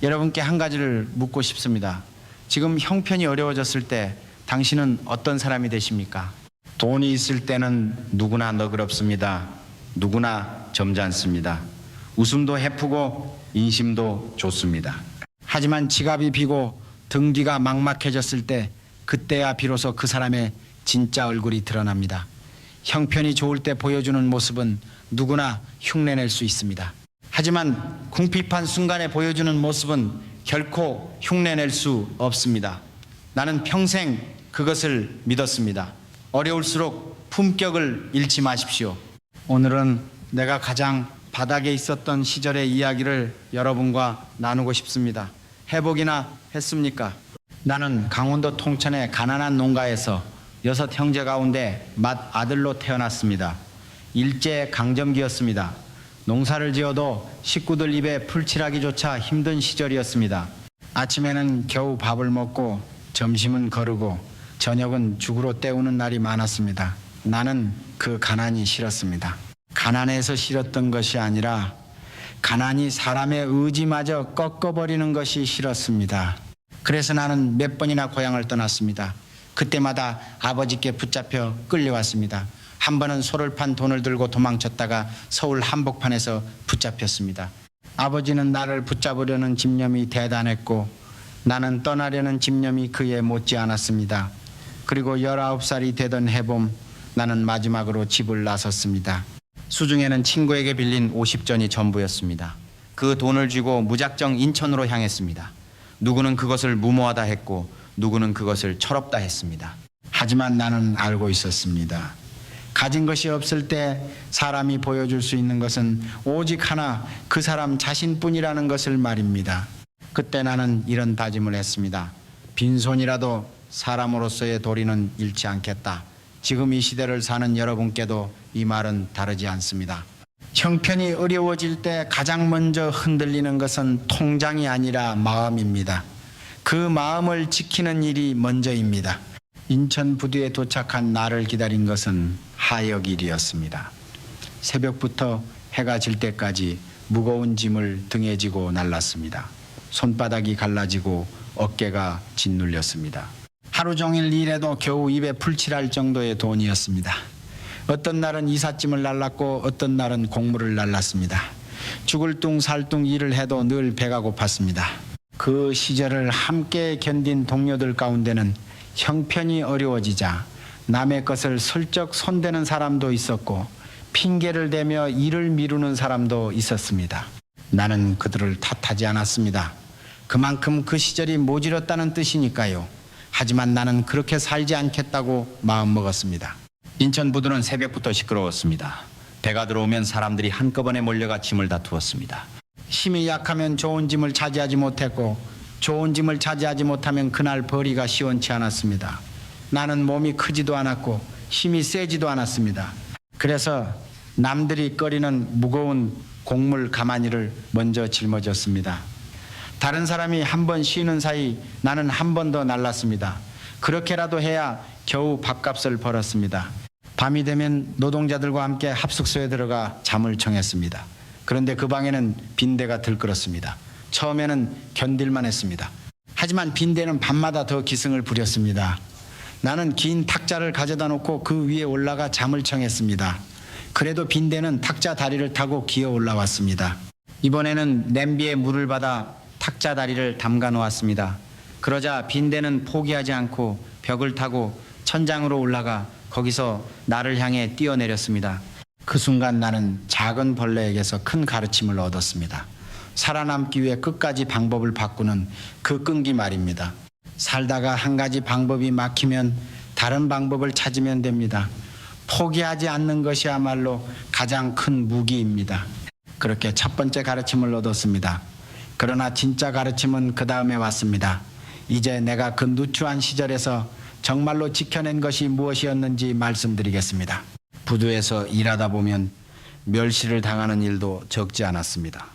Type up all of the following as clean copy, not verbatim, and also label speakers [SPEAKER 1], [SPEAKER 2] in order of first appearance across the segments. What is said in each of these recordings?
[SPEAKER 1] 여러분께 한 가지를 묻고 싶습니다. 지금 형편이 어려워졌을 때 당신은 어떤 사람이 되십니까? 돈이 있을 때는 누구나 너그럽습니다. 누구나 점잖습니다. 웃음도 해프고 인심도 좋습니다. 하지만 지갑이 비고 등 뒤가 막막해졌을 때 그때야 비로소 그 사람의 진짜 얼굴이 드러납니다. 형편이 좋을 때 보여주는 모습은 누구나 흉내낼 수 있습니다. 하지만 궁핍한 순간에 보여주는 모습은 결코 흉내낼 수 없습니다. 나는 평생 그것을 믿었습니다. 어려울수록 품격을 잃지 마십시오. 오늘은 내가 가장 바닥에 있었던 시절의 이야기를 여러분과 나누고 싶습니다. 해보기나 했습니까? 나는 강원도 통천의 가난한 농가에서 6 형제 가운데 맏아들로 태어났습니다. 일제 강점기였습니다. 농사를 지어도 식구들 입에 풀칠하기조차 힘든 시절이었습니다. 아침에는 겨우 밥을 먹고 점심은 거르고 저녁은 죽으로 때우는 날이 많았습니다. 나는 그 가난이 싫었습니다. 가난해서 싫었던 것이 아니라 가난이 사람의 의지마저 꺾어버리는 것이 싫었습니다. 그래서 나는 몇 번이나 고향을 떠났습니다. 그때마다 아버지께 붙잡혀 끌려왔습니다. 한 번은 소를 판 돈을 들고 도망쳤다가 서울 한복판에서 붙잡혔습니다. 아버지는 나를 붙잡으려는 집념이 대단했고 나는 떠나려는 집념이 그에 못지 않았습니다. 그리고 19살이 되던 해봄 나는 마지막으로 집을 나섰습니다. 수중에는 친구에게 빌린 50전이 전부였습니다. 그 돈을 쥐고 무작정 인천으로 향했습니다. 누구는 그것을 무모하다 했고 누구는 그것을 철없다 했습니다. 하지만 나는 알고 있었습니다. 가진 것이 없을 때 사람이 보여줄 수 있는 것은 오직 하나, 그 사람 자신뿐이라는 것을 말입니다. 그때 나는 이런 다짐을 했습니다. 빈손이라도 사람으로서의 도리는 잃지 않겠다. 지금 이 시대를 사는 여러분께도 이 말은 다르지 않습니다. 형편이 어려워질 때 가장 먼저 흔들리는 것은 통장이 아니라 마음입니다. 그 마음을 지키는 일이 먼저입니다. 인천 부두에 도착한 나를 기다린 것은 하역일이었습니다. 새벽부터 해가 질 때까지 무거운 짐을 등에 지고 날랐습니다. 손바닥이 갈라지고 어깨가 짓눌렸습니다. 하루 종일 일해도 겨우 입에 풀칠할 정도의 돈이었습니다. 어떤 날은 이삿짐을 날랐고 어떤 날은 곡물을 날랐습니다. 죽을 둥 살 둥 일을 해도 늘 배가 고팠습니다. 그 시절을 함께 견딘 동료들 가운데는 형편이 어려워지자 남의 것을 슬쩍 손대는 사람도 있었고 핑계를 대며 일을 미루는 사람도 있었습니다. 나는 그들을 탓하지 않았습니다. 그만큼 그 시절이 모질었다는 뜻이니까요. 하지만 나는 그렇게 살지 않겠다고 마음먹었습니다. 인천 부두는 새벽부터 시끄러웠습니다. 배가 들어오면 사람들이 한꺼번에 몰려가 짐을 다투었습니다. 힘이 약하면 좋은 짐을 차지하지 못했고 좋은 짐을 차지하지 못하면 그날 벌이가 시원치 않았습니다. 나는 몸이 크지도 않았고 힘이 세지도 않았습니다. 그래서 남들이 꺼리는 무거운 곡물 가마니를 먼저 짊어졌습니다. 다른 사람이 한 번 쉬는 사이 나는 한 번 더 날랐습니다. 그렇게라도 해야 겨우 밥값을 벌었습니다. 밤이 되면 노동자들과 함께 합숙소에 들어가 잠을 청했습니다. 그런데 그 방에는 빈대가 들끓었습니다. 처음에는 견딜만 했습니다. 하지만 빈대는 밤마다 더 기승을 부렸습니다. 나는 긴 탁자를 가져다 놓고 그 위에 올라가 잠을 청했습니다. 그래도 빈대는 탁자 다리를 타고 기어 올라왔습니다. 이번에는 냄비에 물을 받아 탁자 다리를 담가 놓았습니다. 그러자 빈대는 포기하지 않고 벽을 타고 천장으로 올라가 거기서 나를 향해 뛰어내렸습니다. 그 순간 나는 작은 벌레에게서 큰 가르침을 얻었습니다. 살아남기 위해 끝까지 방법을 바꾸는 그 끈기 말입니다. 살다가 한 가지 방법이 막히면 다른 방법을 찾으면 됩니다. 포기하지 않는 것이야말로 가장 큰 무기입니다. 그렇게 첫 번째 가르침을 얻었습니다. 그러나 진짜 가르침은 그 다음에 왔습니다. 이제 내가 그 누추한 시절에서 정말로 지켜낸 것이 무엇이었는지 말씀드리겠습니다. 부두에서 일하다 보면 멸시를 당하는 일도 적지 않았습니다.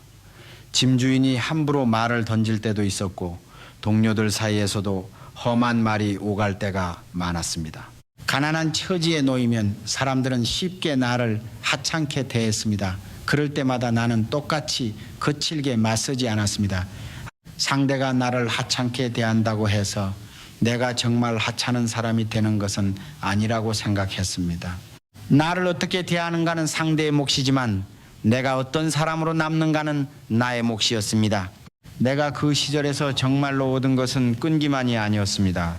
[SPEAKER 1] 짐주인이 함부로 말을 던질 때도 있었고 동료들 사이에서도 험한 말이 오갈 때가 많았습니다. 가난한 처지에 놓이면 사람들은 쉽게 나를 하찮게 대했습니다. 그럴 때마다 나는 똑같이 거칠게 맞서지 않았습니다. 상대가 나를 하찮게 대한다고 해서 내가 정말 하찮은 사람이 되는 것은 아니라고 생각했습니다. 나를 어떻게 대하는가는 상대의 몫이지만 내가 어떤 사람으로 남는가는 나의 몫이었습니다. 내가 그 시절에서 정말로 얻은 것은 끈기만이 아니었습니다.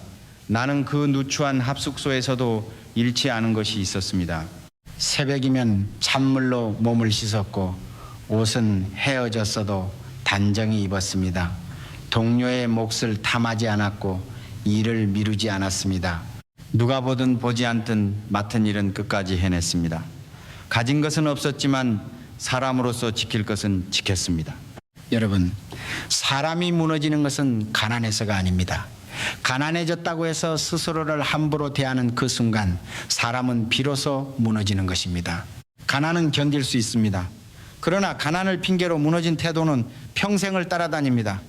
[SPEAKER 1] 나는 그 누추한 합숙소에서도 잃지 않은 것이 있었습니다. 새벽이면 찬물로 몸을 씻었고 옷은 헤어졌어도 단정히 입었습니다. 동료의 몫을 탐하지 않았고 일을 미루지 않았습니다. 누가 보든 보지 않든 맡은 일은 끝까지 해냈습니다. 가진 것은 없었지만 사람으로서 지킬 것은 지켰습니다. 여러분, 사람이 무너지는 것은 가난해서가 아닙니다. 가난해졌다고 해서 스스로를 함부로 대하는 그 순간 사람은 비로소 무너지는 것입니다. 가난은 견딜 수 있습니다. 그러나 가난을 핑계로 무너진 태도는 평생을 따라다닙니다.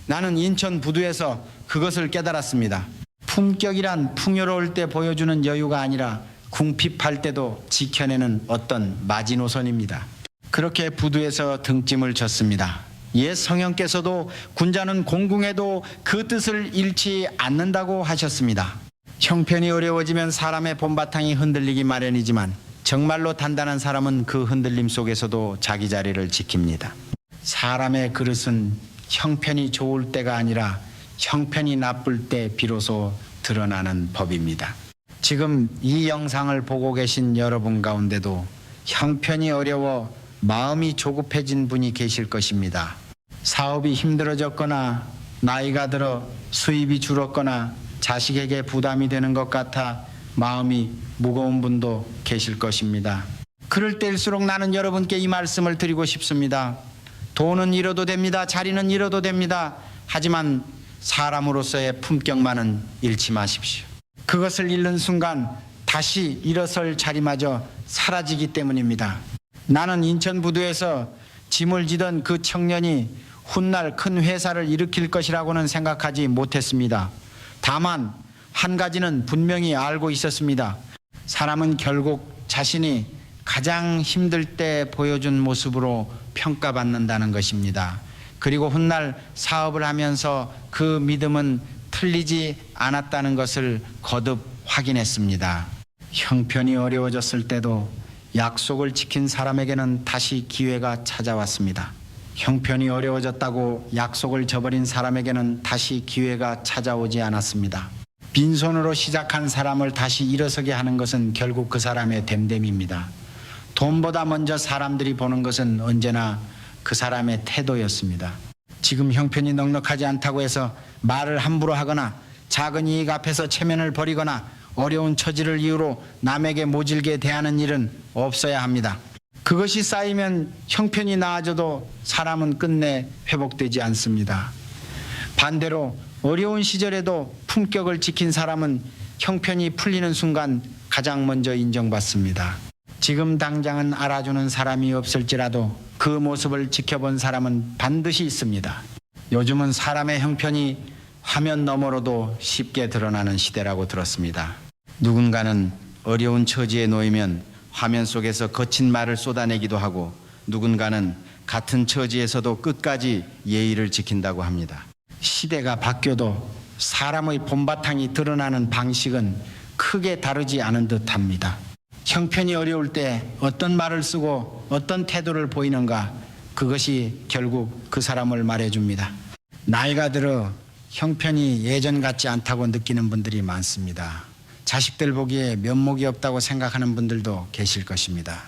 [SPEAKER 1] 나는 인천 부두에서 그것을 깨달았습니다. 품격이란 풍요로울 때 보여주는 여유가 아니라 궁핍할 때도 지켜내는 어떤 마지노선입니다. 그렇게 부두에서 등짐을 졌습니다. 옛 성령께서도 군자는 공궁해도 그 뜻을 잃지 않는다고 하셨습니다. 형편이 어려워지면 사람의 본바탕이 흔들리기 마련이지만 정말로 단단한 사람은 그 흔들림 속에서도 자기 자리를 지킵니다. 사람의 그릇은 형편이 좋을 때가 아니라 형편이 나쁠 때 비로소 드러나는 법입니다. 지금 이 영상을 보고 계신 여러분 가운데도 형편이 어려워 마음이 조급해진 분이 계실 것입니다. 사업이 힘들어졌거나 나이가 들어 수입이 줄었거나 자식에게 부담이 되는 것 같아 마음이 무거운 분도 계실 것입니다. 그럴 때일수록 나는 여러분께 이 말씀을 드리고 싶습니다. 돈은 잃어도 됩니다. 자리는 잃어도 됩니다. 하지만 사람으로서의 품격만은 잃지 마십시오. 그것을 잃는 순간 다시 일어설 자리마저 사라지기 때문입니다. 나는 인천 부두에서 짐을 지던 그 청년이 훗날 큰 회사를 일으킬 것이라고는 생각하지 못했습니다. 다만 한 가지는 분명히 알고 있었습니다. 사람은 결국 자신이 가장 힘들 때 보여준 모습으로 평가받는다는 것입니다. 그리고 훗날 사업을 하면서 그 믿음은 틀리지 않았다는 것을 거듭 확인했습니다. 형편이 어려워졌을 때도 약속을 지킨 사람에게는 다시 기회가 찾아왔습니다. 형편이 어려워졌다고 약속을 저버린 사람에게는 다시 기회가 찾아오지 않았습니다. 빈손으로 시작한 사람을 다시 일어서게 하는 것은 결국 그 사람의 됨됨입니다. 돈보다 먼저 사람들이 보는 것은 언제나 그 사람의 태도였습니다. 지금 형편이 넉넉하지 않다고 해서 말을 함부로 하거나 작은 이익 앞에서 체면을 버리거나 어려운 처지를 이유로 남에게 모질게 대하는 일은 없어야 합니다. 그것이 쌓이면 형편이 나아져도 사람은 끝내 회복되지 않습니다. 반대로 어려운 시절에도 품격을 지킨 사람은 형편이 풀리는 순간 가장 먼저 인정받습니다. 지금 당장은 알아주는 사람이 없을지라도 그 모습을 지켜본 사람은 반드시 있습니다. 요즘은 사람의 형편이 화면 너머로도 쉽게 드러나는 시대라고 들었습니다. 누군가는 어려운 처지에 놓이면 화면 속에서 거친 말을 쏟아내기도 하고 누군가는 같은 처지에서도 끝까지 예의를 지킨다고 합니다. 시대가 바뀌어도 사람의 본바탕이 드러나는 방식은 크게 다르지 않은 듯합니다. 형편이 어려울 때 어떤 말을 쓰고 어떤 태도를 보이는가, 그것이 결국 그 사람을 말해줍니다. 나이가 들어 형편이 예전 같지 않다고 느끼는 분들이 많습니다. 자식들 보기에 면목이 없다고 생각하는 분들도 계실 것입니다.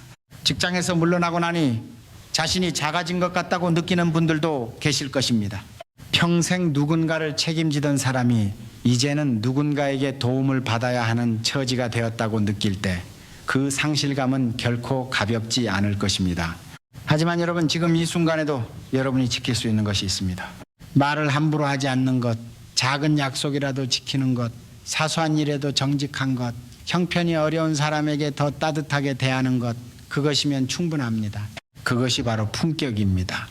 [SPEAKER 1] 직장에서 물러나고 나니 자신이 작아진 것 같다고 느끼는 분들도 계실 것입니다. 평생 누군가를 책임지던 사람이 이제는 누군가에게 도움을 받아야 하는 처지가 되었다고 느낄 때 그 상실감은 결코 가볍지 않을 것입니다. 하지만 여러분, 지금 이 순간에도 여러분이 지킬 수 있는 것이 있습니다. 말을 함부로 하지 않는 것, 작은 약속이라도 지키는 것, 사소한 일에도 정직한 것, 형편이 어려운 사람에게 더 따뜻하게 대하는 것, 그것이면 충분합니다. 그것이 바로 품격입니다.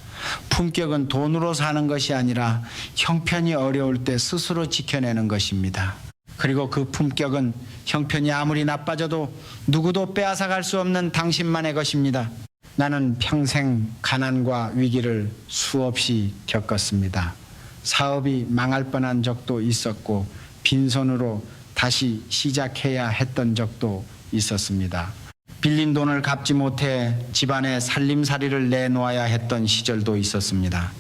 [SPEAKER 1] 품격은 돈으로 사는 것이 아니라 형편이 어려울 때 스스로 지켜내는 것입니다. 그리고 그 품격은 형편이 아무리 나빠져도 누구도 빼앗아갈 수 없는 당신만의 것입니다. 나는 평생 가난과 위기를 수없이 겪었습니다. 사업이 망할 뻔한 적도 있었고 빈손으로 다시 시작해야 했던 적도 있었습니다. 빌린 돈을 갚지 못해 집안의 살림살이를 내놓아야 했던 시절도 있었습니다.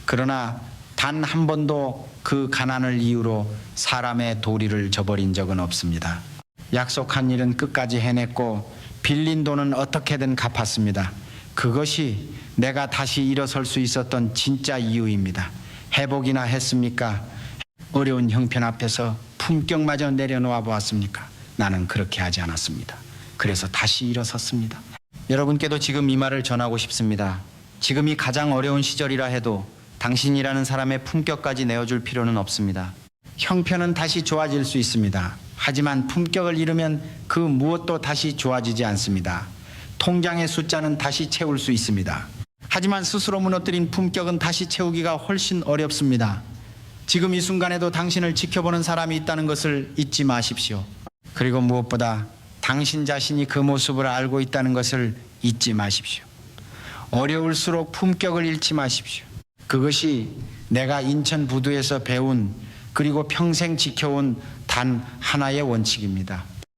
[SPEAKER 1] 그러나 단 한 번도 그 가난을 이유로 사람의 도리를 저버린 적은 없습니다. 약속한 일은 끝까지 해냈고 빌린 돈은 어떻게든 갚았습니다. 그것이 내가 다시 일어설 수 있었던 진짜 이유입니다. 회복이나 했습니까? 어려운 형편 앞에서 품격마저 내려놓아 보았습니까? 나는 그렇게 하지 않았습니다. 그래서 다시 일어섰습니다. 여러분께도 지금 이 말을 전하고 싶습니다. 지금이 가장 어려운 시절이라 해도 당신이라는 사람의 품격까지 내어줄 필요는 없습니다. 형편은 다시 좋아질 수 있습니다. 하지만 품격을 잃으면 그 무엇도 다시 좋아지지 않습니다. 통장의 숫자는 다시 채울 수 있습니다. 하지만 스스로 무너뜨린 품격은 다시 채우기가 훨씬 어렵습니다. 지금 이 순간에도 당신을 지켜보는 사람이 있다는 것을 잊지 마십시오. 그리고 무엇보다 당신 자신이 그 모습을 알고 있다는 것을 잊지 마십시오. 어려울수록 품격을 잃지 마십시오. 그것이 내가 인천 부두에서 배운 그리고 평생 지켜온 단 하나의 원칙입니다.